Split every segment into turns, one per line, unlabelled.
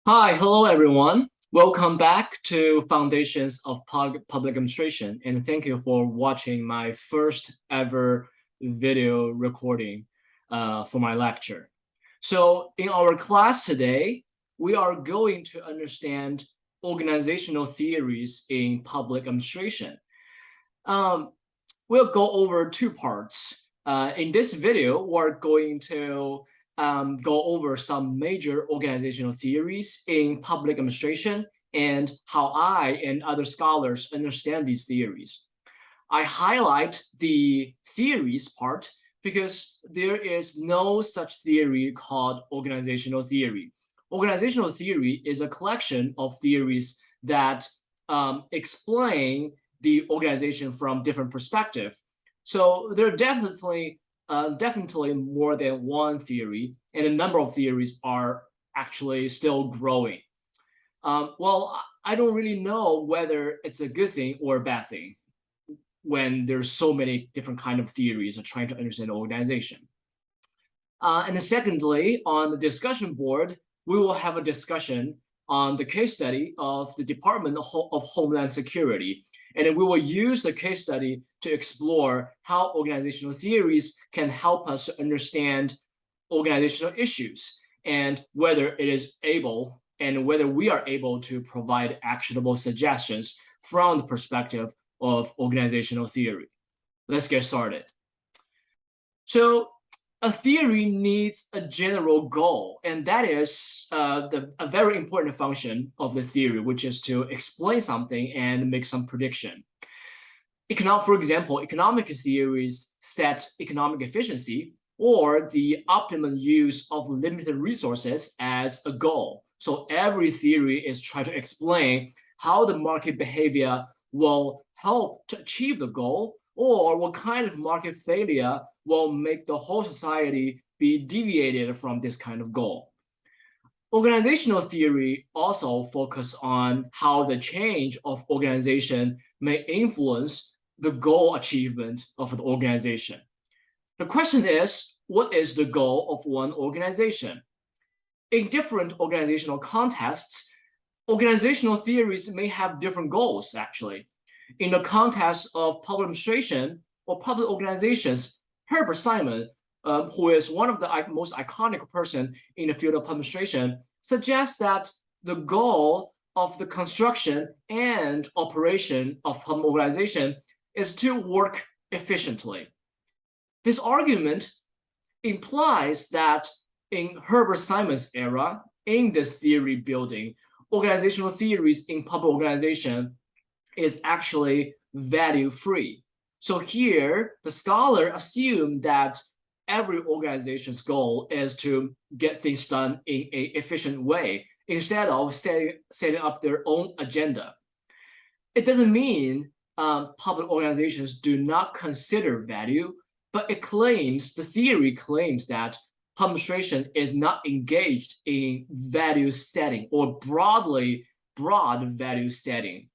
Hi, hello everyone. Welcome back to Foundations of Public Administration, and thank you for watching my first ever video recording for my lecture. So in our class today, we are going to understand organizational theories in public administration. Um, we'll go over two parts. In this video, we're going to go over some major organizational theories in public administration and how I and other scholars understand these theories. I highlight the theories part because there is no such theory called organizational theory. Organizational theory is a collection of theories that explain the organization from different perspectives. So there are definitely more than one theory, and a number of theories are actually still growing. Well, I don't really know whether it's a good thing or a bad thing when there's so many different kind of theories of trying to understand the organization. And then secondly, on the discussion board, we will have a discussion on the case study of the Department of Homeland Security. And then we will use the case study to explore how organizational theories can help us to understand organizational issues and whether it is able and whether we are able to provide actionable suggestions from the perspective of organizational theory. Let's get started. So a theory needs a general goal, and that is a very important function of the theory, which is to explain something and make some prediction. For example, economic theories set economic efficiency or the optimum use of limited resources as a goal. So every theory is trying to explain how the market behavior will help to achieve the goal, or what kind of market failure will make the whole society be deviated from this kind of goal. Organizational theory also focus on how the change of organization may influence the goal achievement of the organization. The question is, what is the goal of one organization? In different organizational contexts, organizational theories may have different goals, actually. In the context of public administration or public organizations, Herbert Simon, who is one of the most iconic person in the field of administration, suggests that the goal of the construction and operation of public organization is to work efficiently. This argument implies that in Herbert Simon's era, in this theory building, organizational theories in public organization is actually value-free. So here, the scholar assumed that every organization's goal is to get things done in an efficient way instead of setting up their own agenda. It doesn't mean public organizations do not consider value, but the theory claims that administration is not engaged in value setting or broad value setting.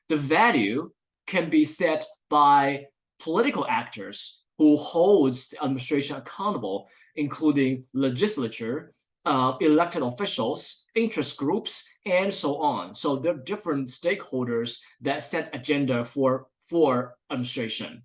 The value can be set by political actors who holds the administration accountable, including legislature, elected officials, interest groups, and so on. So there are different stakeholders that set agenda for administration.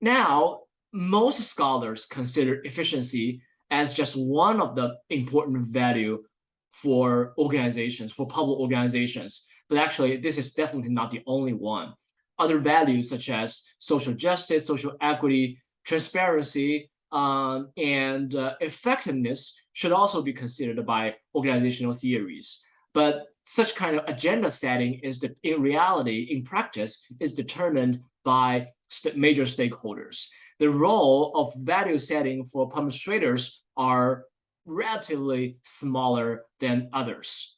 Now, most scholars consider efficiency as just one of the important value for organizations, for public organizations. But actually, this is definitely not the only one. Other values such as social justice, social equity, transparency, and effectiveness should also be considered by organizational theories. But such kind of agenda setting is in reality, in practice, is determined by major stakeholders. The role of value setting for administrators are relatively smaller than others.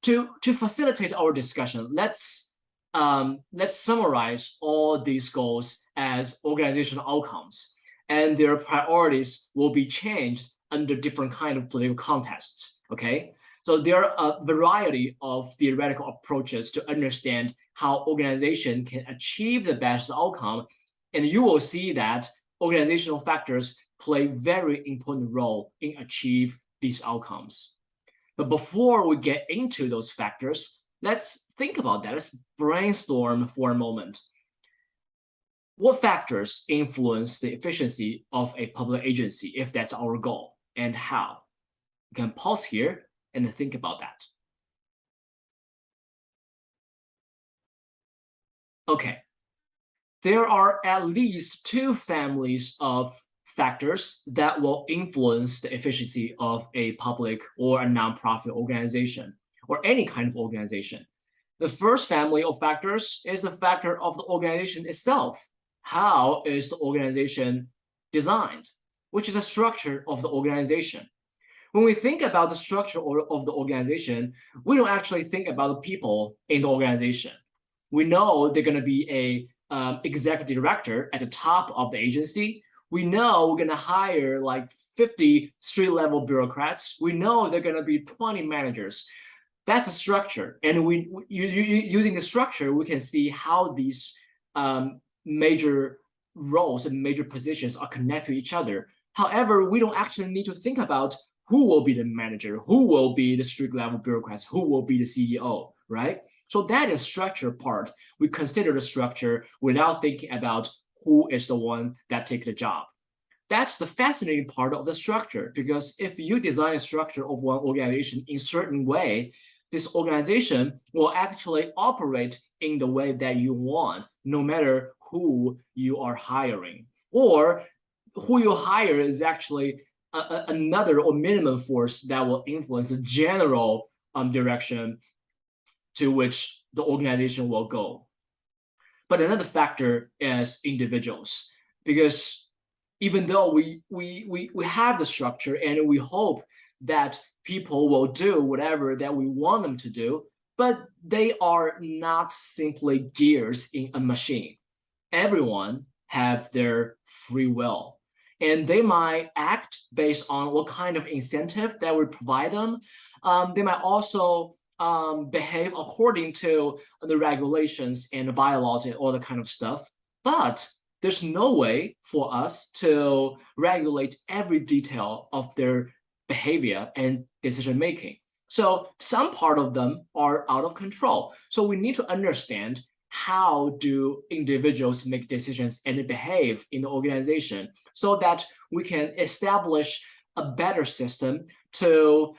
To facilitate our discussion, let's summarize all these goals as organizational outcomes, and their priorities will be changed under different kind of political contexts. Okay, so there are a variety of theoretical approaches to understand how organization can achieve the best outcome, and you will see that organizational factors play very important role in achieve these outcomes. But before we get into those factors, let's think about that. Let's brainstorm for a moment. What factors influence the efficiency of a public agency if that's our goal, and how? You can pause here and think about that. Okay, there are at least two families of factors that will influence the efficiency of a public or a nonprofit organization or any kind of organization. The first family of factors is the factor of the organization itself. How is the organization designed? Which is the structure of the organization. When we think about the structure of the organization, we don't actually think about the people in the organization. We know they're going to be a executive director at the top of the agency. We know we're going to hire like 50 street-level bureaucrats. We know they're going to be 20 managers. That's a structure. And using the structure, we can see how these major roles and major positions are connected to each other. However, we don't actually need to think about who will be the manager, who will be the street-level bureaucrats, who will be the CEO, right? So that is structure part. We consider the structure without thinking about who is the one that takes the job. That's the fascinating part of the structure, because if you design a structure of one organization in a certain way, this organization will actually operate in the way that you want, no matter who you are hiring. Or who you hire is actually another or minimum force that will influence the general direction to which the organization will go. But another factor is individuals, because even though we have the structure and we hope that people will do whatever that we want them to do, but they are not simply gears in a machine. Everyone have their free will, and they might act based on what kind of incentive that we provide them. They might also behave according to the regulations and the bylaws and all that kind of stuff. But there's no way for us to regulate every detail of their behavior and decision making. So some part of them are out of control. So we need to understand how do individuals make decisions and behave in the organization so that we can establish a better system to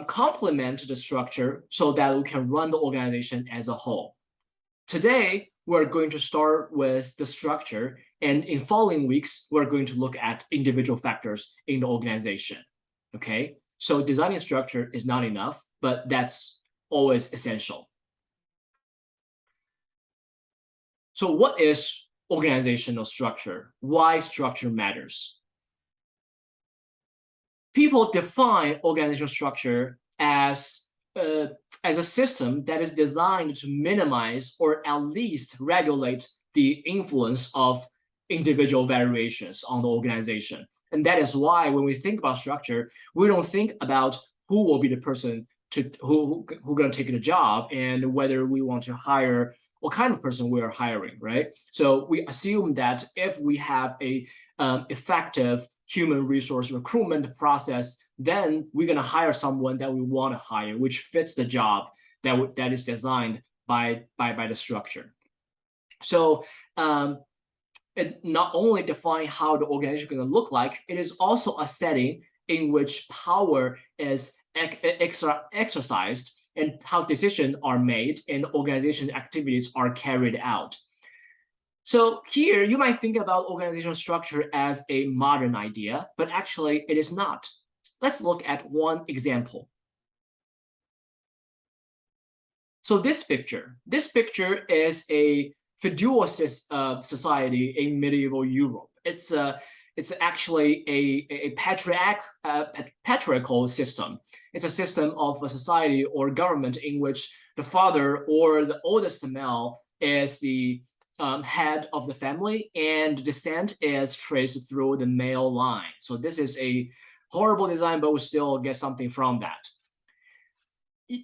complement the structure so that we can run the organization as a whole. Today, we're going to start with the structure, and in following weeks, we're going to look at individual factors in the organization. Okay, so designing structure is not enough, but that's always essential. So what is organizational structure? Why structure matters? People define organizational structure as a system that is designed to minimize or at least regulate the influence of individual variations on the organization. And that is why when we think about structure, we don't think about who will be the person who going to take the job and whether we want to hire what kind of person we are hiring, right? So we assume that if we have a effective human resource recruitment process, then we're going to hire someone that we want to hire, which fits the job that is designed by the structure. So it not only defines how the organization is going to look like, it is also a setting in which power is exercised and how decisions are made and organization activities are carried out. So here you might think about organizational structure as a modern idea, but actually it is not. Let's look at one example. So this picture is a feudal society in medieval Europe. It's actually a patriarchal system. It's a system of a society or government in which the father or the oldest male is the head of the family, and descent is traced through the male line. So this is a horrible design, but we still get something from that.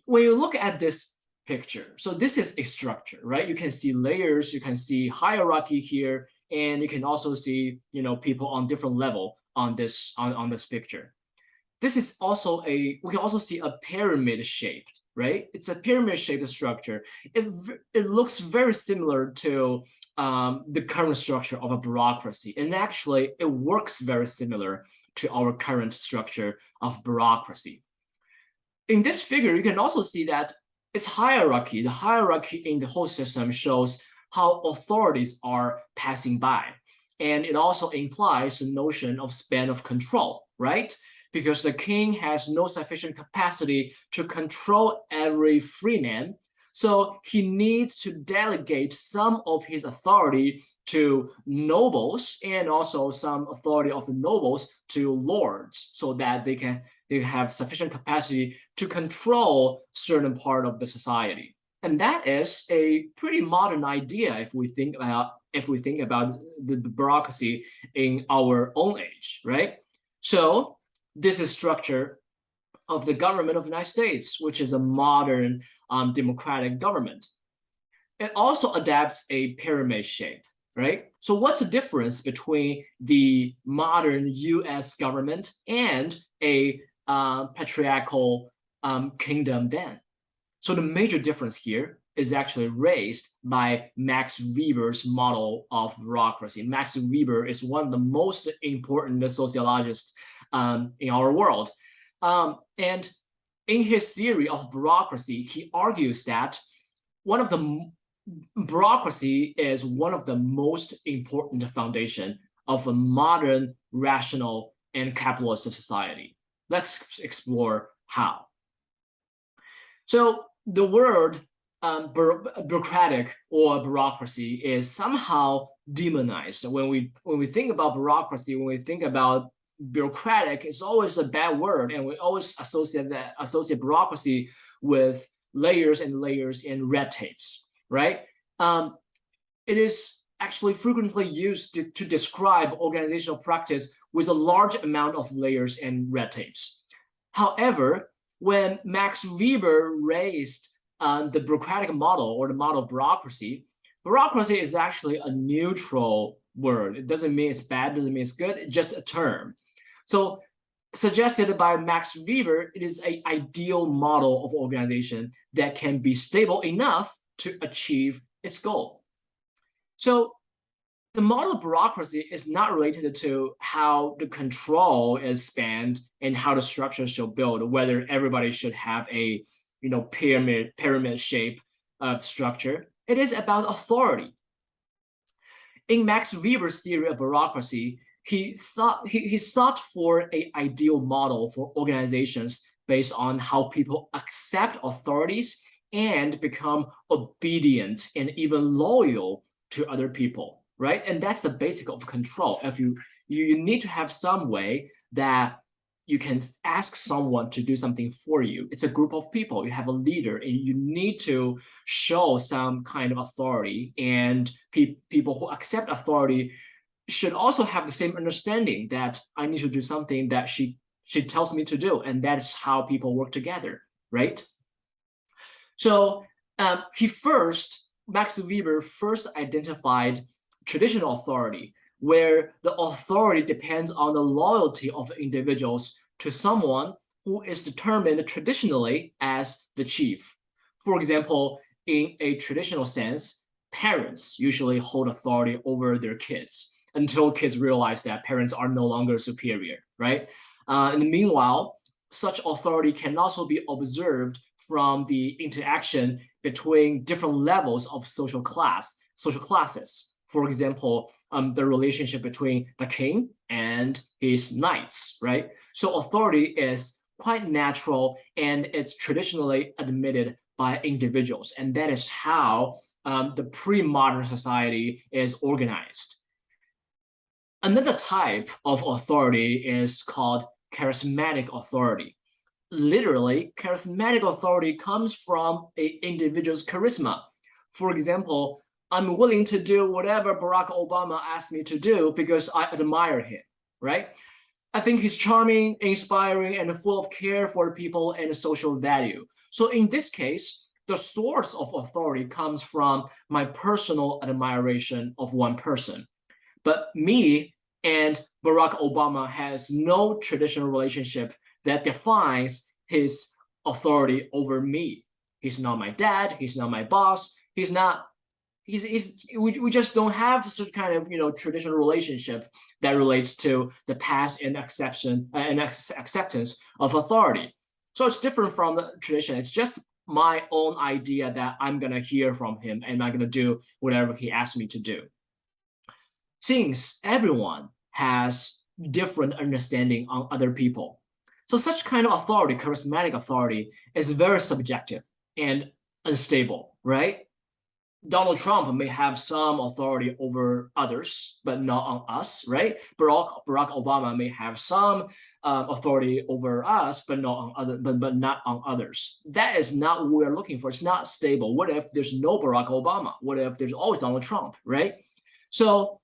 When you look at this picture, so this is a structure, right? You can see layers, you can see hierarchy here, and you can also see, people on different level on this picture. this is also we can also see a pyramid shaped, right? It's a pyramid shaped structure. It looks very similar to the current structure of a bureaucracy. And actually, it works very similar to our current structure of bureaucracy. In this figure, you can also see that it's hierarchy. The hierarchy in the whole system shows how authorities are passing by. And it also implies the notion of span of control, right? Because the king has no sufficient capacity to control every free man. So he needs to delegate some of his authority to nobles and also some authority of the nobles to lords so that they have sufficient capacity to control certain part of the society. And that is a pretty modern idea if we think about the bureaucracy in our own age, right? So this is structure of the government of the United States, which is a modern democratic government. It also adapts a pyramid shape, right? So what's the difference between the modern US government and a patriarchal kingdom then? So the major difference here is actually raised by Max Weber's model of bureaucracy. Max Weber is one of the most important sociologists in our world. And in his theory of bureaucracy, he argues that bureaucracy is one of the most important foundation of a modern, rational, and capitalist society. Let's explore how. So the word bureaucratic or bureaucracy is somehow demonized. When we think about bureaucracy, when we think about bureaucratic, it's always a bad word, and we always associate bureaucracy with layers and layers and red tapes, right? It is actually frequently used to describe organizational practice with a large amount of layers and red tapes. However, when Max Weber raised the bureaucratic model or the model of bureaucracy is actually a neutral word. It doesn't mean it's bad, doesn't mean it's good, it's just a term. So suggested by Max Weber, it is an ideal model of organization that can be stable enough to achieve its goal. So the model of bureaucracy is not related to how the control is spanned and how the structure should build, whether everybody should have a pyramid shape of structure. It is about authority. In Max Weber's theory of bureaucracy, he sought for an ideal model for organizations based on how people accept authorities and become obedient and even loyal to other people, right? And that's the basic of control. If you need to have some way that you can ask someone to do something for you. It's a group of people. You have a leader, and you need to show some kind of authority. And people who accept authority should also have the same understanding that I need to do something that she tells me to do, and that's how people work together, right? So Max Weber first identified traditional authority, where the authority depends on the loyalty of individuals to someone who is determined traditionally as the chief. For example, in a traditional sense, parents usually hold authority over their kids until kids realize that parents are no longer superior, right? And meanwhile, such authority can also be observed from the interaction between different levels of social classes. For example, the relationship between the king and his knights, right? So authority is quite natural, and it's traditionally admitted by individuals. And that is how the pre-modern society is organized. Another type of authority is called charismatic authority. Literally, charismatic authority comes from an individual's charisma. For example, I'm willing to do whatever Barack Obama asked me to do because I admire him, right? I think he's charming, inspiring, and full of care for the people and social value. So in this case, the source of authority comes from my personal admiration of one person. But me and Barack Obama has no traditional relationship that defines his authority over me. He's not my dad. He's not my boss. He's not. We just don't have such kind of traditional relationship that relates to the past and acceptance of authority. So it's different from the tradition. It's just my own idea that I'm gonna hear from him and I'm gonna do whatever he asks me to do. Since everyone has different understanding on other people, so such kind of authority, charismatic authority, is very subjective and unstable, right? Donald Trump may have some authority over others, but not on us, right? Barack Obama may have some authority over us, but not on others. That is not what we're looking for. It's not stable. What if there's no Barack Obama? What if there's always Donald Trump, right? So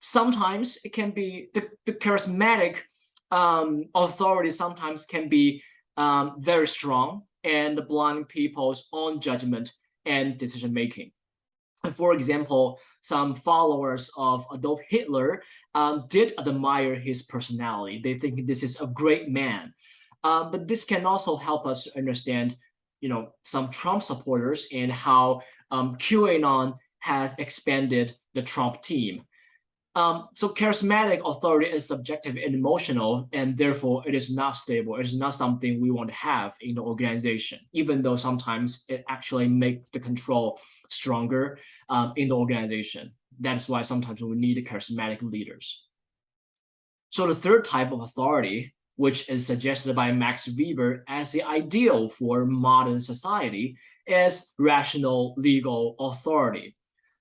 sometimes it can be the charismatic authority. Sometimes can be very strong and blind people's own judgment and decision making. For example, some followers of Adolf Hitler did admire his personality. They think this is a great man. But this can also help us understand, some Trump supporters and how QAnon has expanded the Trump team. So charismatic authority is subjective and emotional, and therefore it is not stable. It is not something we want to have in the organization, even though sometimes it actually makes the control stronger in the organization. That's why sometimes we need charismatic leaders. So the third type of authority, which is suggested by Max Weber as the ideal for modern society, is rational legal authority.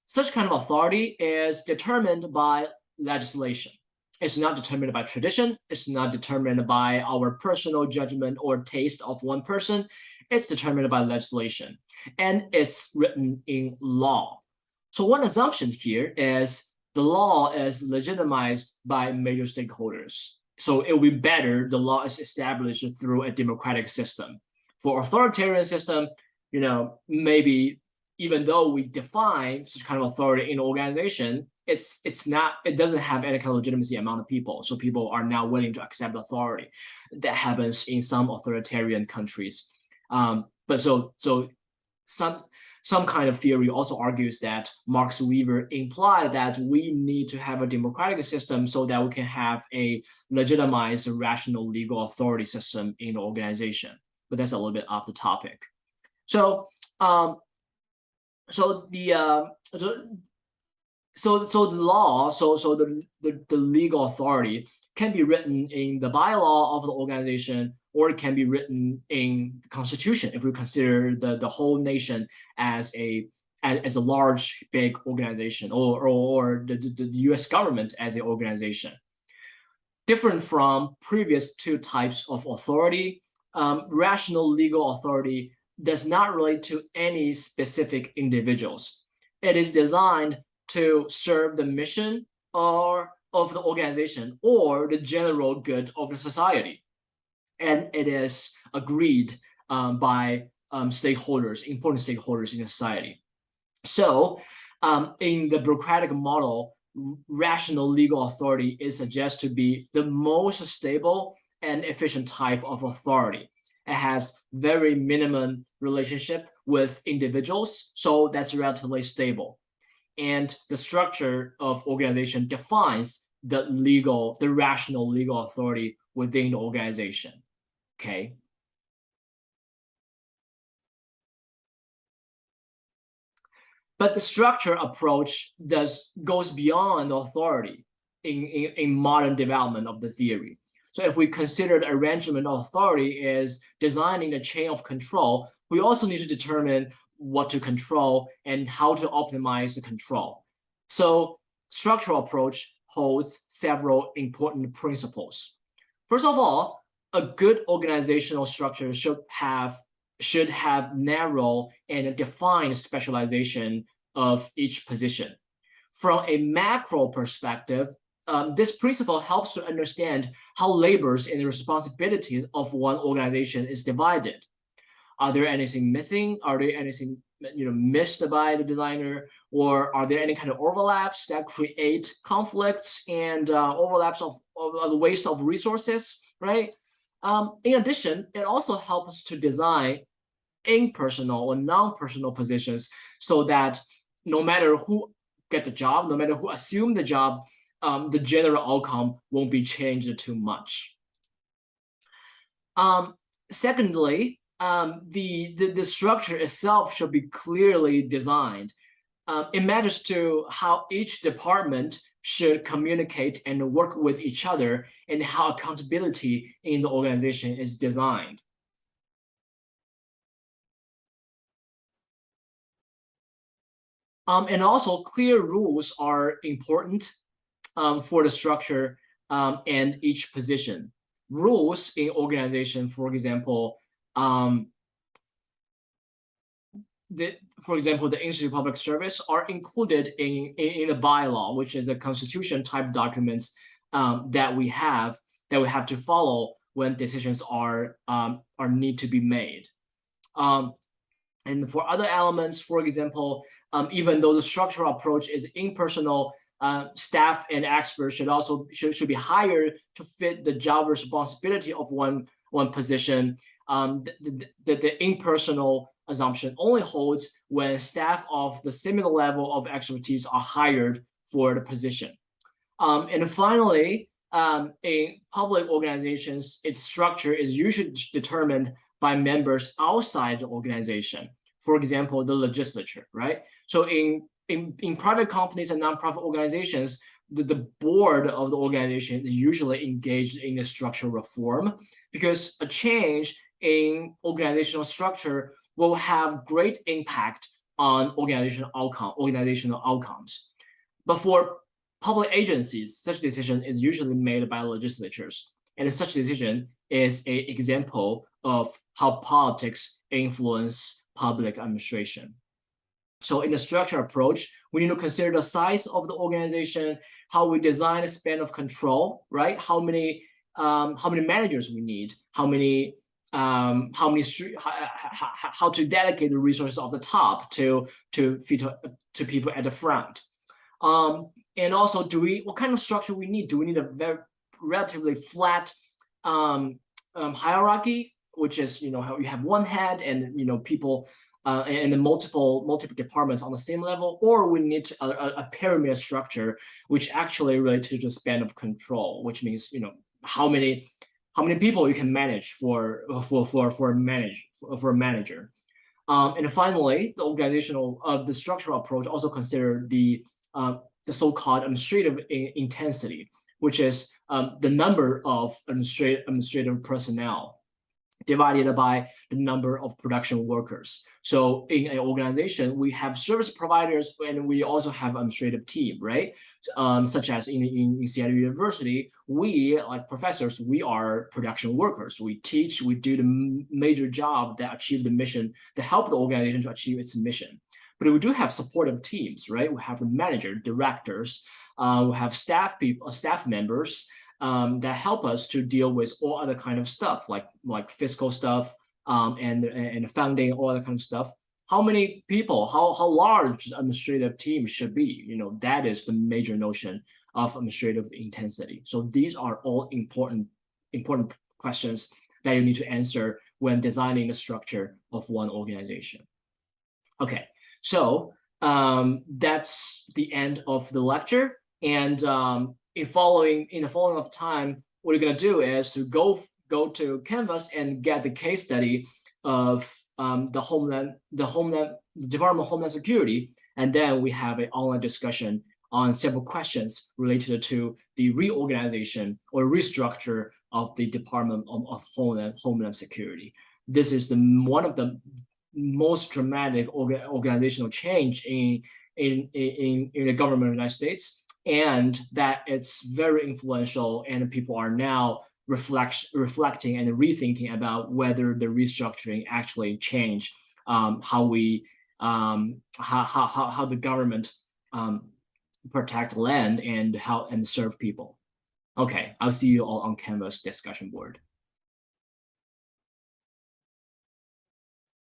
Such kind of authority is determined by legislation. It's not determined by tradition. It's not determined by our personal judgment or taste of one person. It's determined by legislation, and it's written in law. So one assumption here is the law is legitimized by major stakeholders. So it will be better the law is established through a democratic system. For authoritarian system, maybe even though we define such kind of authority in an organization, it doesn't have any kind of legitimacy among the people. So people are now willing to accept authority. That happens in some authoritarian countries. But so some kind of theory also argues that Max Weber implied that we need to have a democratic system so that we can have a legitimized rational legal authority system in the organization. But that's a little bit off the topic. So the legal authority can be written in the bylaw of the organization, or it can be written in constitution if we consider the whole nation as a large, big organization, or the US government as an organization. Different from previous two types of authority, rational legal authority does not relate to any specific individuals. It is designed to serve the mission of the organization or the general good of the society. And it is agreed by stakeholders, important stakeholders in the society. So in the bureaucratic model, rational legal authority is suggested to be the most stable and efficient type of authority. It has very minimum relationship with individuals, so that's relatively stable. And the structure of organization defines the rational legal authority within the organization. Okay. But the structure approach goes beyond authority in modern development of the theory. So if we consider the arrangement of authority is designing the chain of control, we also need to determine what to control and how to optimize the control. So structural approach holds several important principles. First of all, a good organizational structure should have narrow and defined specialization of each position. From a macro perspective, this principle helps to understand how labors and the responsibilities of one organization is divided. Are there anything missing? Are there anything missed by the designer? Or are there any kind of overlaps that create conflicts and overlaps of the waste of resources, right? In addition, it also helps to design impersonal or non-personal positions so that no matter who get the job, no matter who assume the job, the general outcome won't be changed too much. Secondly, the structure itself should be clearly designed. It matters to how each department should communicate and work with each other and how accountability in the organization is designed. And also clear rules are important for the structure and each position. Rules in organization, for example, the Institute of Public Service are included in a bylaw, which is a constitution type documents that we have to follow when decisions are need to be made. And for other elements, for example, even though the structural approach is impersonal, staff and experts should be hired to fit the job responsibility of one position. The impersonal assumption only holds when staff of the similar level of expertise are hired for the position. And finally, in public organizations, its structure is usually determined by members outside the organization. For example, the legislature, right? So in private companies and nonprofit organizations, the board of the organization is usually engaged in a structural reform because a change in organizational structure will have great impact on organizational outcomes. But for public agencies, such decision is usually made by legislatures, and such decision is an example of how politics influence public administration. So in the structure approach, we need to consider the size of the organization, how we design a span of control, right? How many managers we need, how to dedicate the resources of the top to people at the front. And also, what kind of structure we need? Do we need a very relatively flat hierarchy, which is how you have one head and people and the multiple departments on the same level, or we need a pyramid structure, which actually relates to the span of control, which means how many people you can manage for a manager. And finally, the structural approach also consider the so-called administrative intensity, which is the number of administrative personnel divided by the number of production workers. So in an organization, we have service providers and we also have administrative team, right? Such as in Seattle University, we, like professors, we are production workers. We teach, we do the major job that achieve the mission, that help the organization to achieve its mission. But we do have supportive teams, right? We have the manager, directors, we have staff members, that help us to deal with all other kind of stuff, like fiscal stuff, and funding, all that kind of stuff. How many people, how large the administrative team should be, that is the major notion of administrative intensity. So these are all important questions that you need to answer when designing the structure of one organization. Okay, so that's the end of the lecture. And in the following of time, what you're going to do is to go to Canvas and get the case study of the Department of Homeland Security, and then we have an online discussion on several questions related to the reorganization or restructure of the Department of Homeland Security. This is one of the most dramatic organizational change in the government of the United States, and that it's very influential, and people are now reflecting and rethinking about whether the restructuring actually changed how the government protect land and serve people. Okay, I'll see you all on Canvas discussion board.